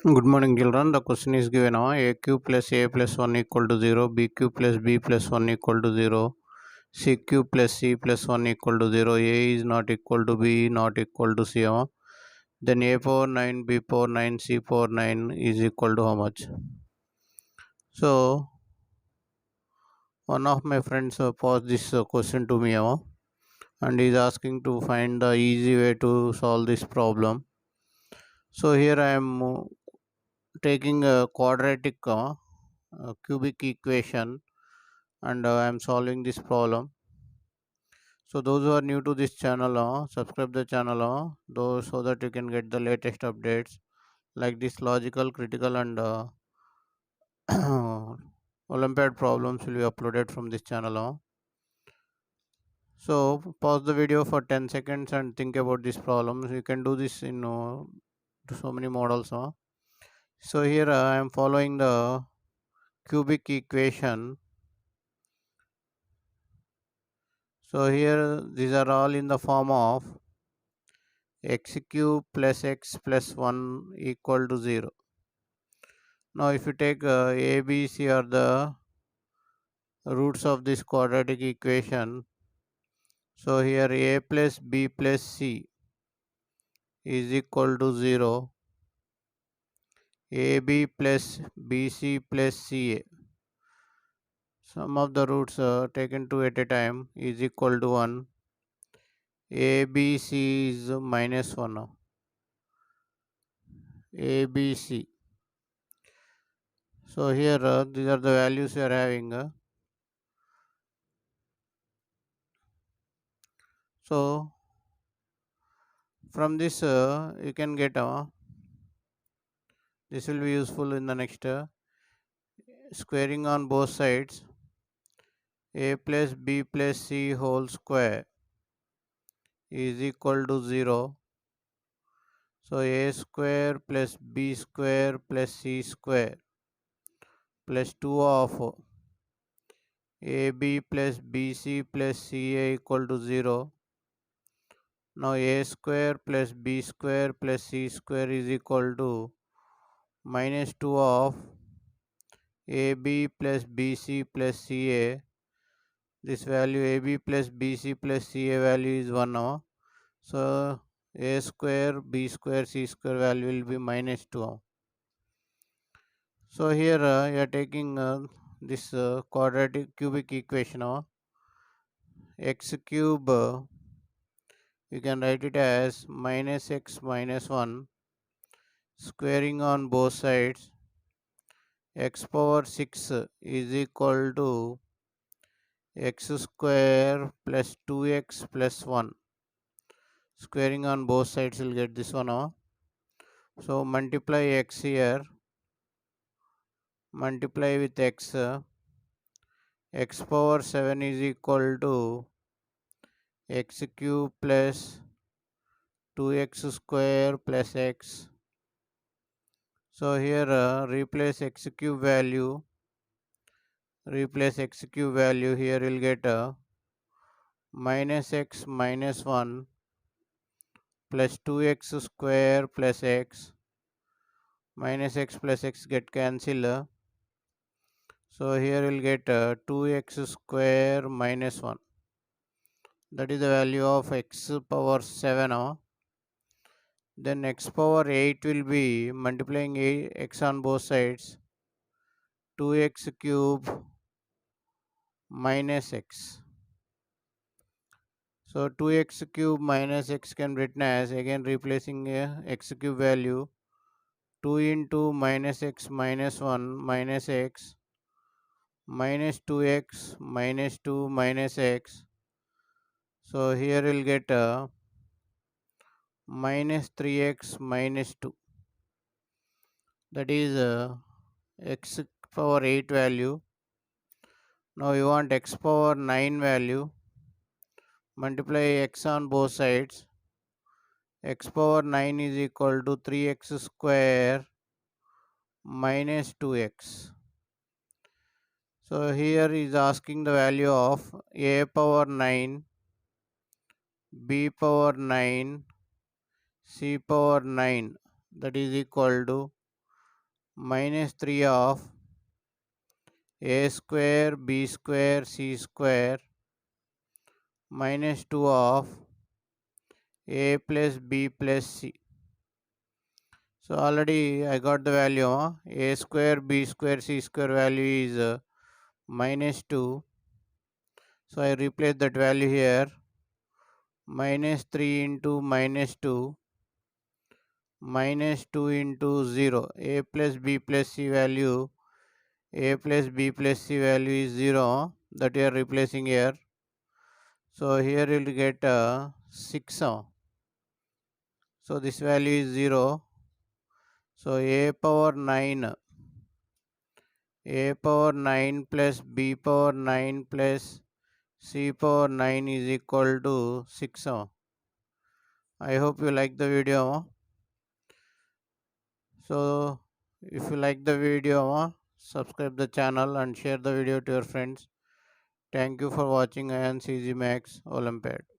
Good morning, children. The question is given now a cube plus a plus 1 equal to 0, b cube plus b plus 1 equal to 0, c cube plus c plus 1 equal to 0, a is not equal to b, not equal to c. Then a power 9, b power 9, c power 9 is equal to how much? So, one of my friends posed this question to me and is asking to find the easy way to solve this problem. So, here I am taking a quadratic cubic equation and I am solving this problem. So those who are new to this channel, subscribe the channel, those so that you can get the latest updates like this logical, critical, and Olympiad problems will be uploaded from this channel. So pause the video for 10 seconds and think about this problem. You can do this in so many models. So here I am following the cubic equation. So here these are all in the form of x cube plus x plus 1 equal to 0. Now if you take a, b, c are the roots of this quadratic equation. So here a plus b plus c is equal to 0. ab plus bc plus ca. Sum of the roots taken two at a time is equal to 1. abc is minus 1 now. abc. So here these are the values we are having. So from this you can get this will be useful in the next squaring on both sides. A plus b plus c whole square is equal to 0. So a square plus b square plus c square plus 2 of ab plus bc plus ca equal to 0. Now a square plus b square plus c square is equal to minus 2 of ab plus bc plus ca. This value ab plus bc plus ca value is 1 now. So a square b square c square value will be minus 2. So here you are taking this quadratic cubic equation x cube, you can write it as minus x minus 1 squaring on both sides. X power 6 is equal to x square plus 2x plus 1. Squaring on both sides will get this one. So multiply x here, multiply with x. X power 7 is equal to x cube plus 2x square plus x. So here replace x cube value. Replace x cube value here will get minus x minus 1 plus 2x square plus x. Minus x plus x get cancelled. So here we'll get 2x square minus 1. That is the value of x power 7. Then x power 8 will be multiplying x on both sides. 2x cube minus x. So 2x cube minus x can be written as, again replacing x cube value, 2 into minus x minus 1 minus x minus 2x minus 2 minus x. So here we'll get minus 3x minus 2. That is x power 8 value. Now you want x power 9 value. Multiply x on both sides. X power 9 is equal to 3x square minus 2x. So here is asking the value of a power 9, b power 9, c power 9, that is equal to minus 3 of a square b square c square minus 2 of a plus b plus c. So already I got the value. A square b square c square value is minus 2. So I replace that value here. Minus 3 into minus 2 minus 2 into 0. A plus b plus c value. A plus b plus c value is 0. That we are replacing here. So here you will get 6. So this value is 0. So a power 9. A power 9 plus b power 9 plus c power 9 is equal to 6. I hope you like the video. So if you like the video, subscribe the channel and share the video to your friends. Thank you for watching AyaansEasyMath Olympiad.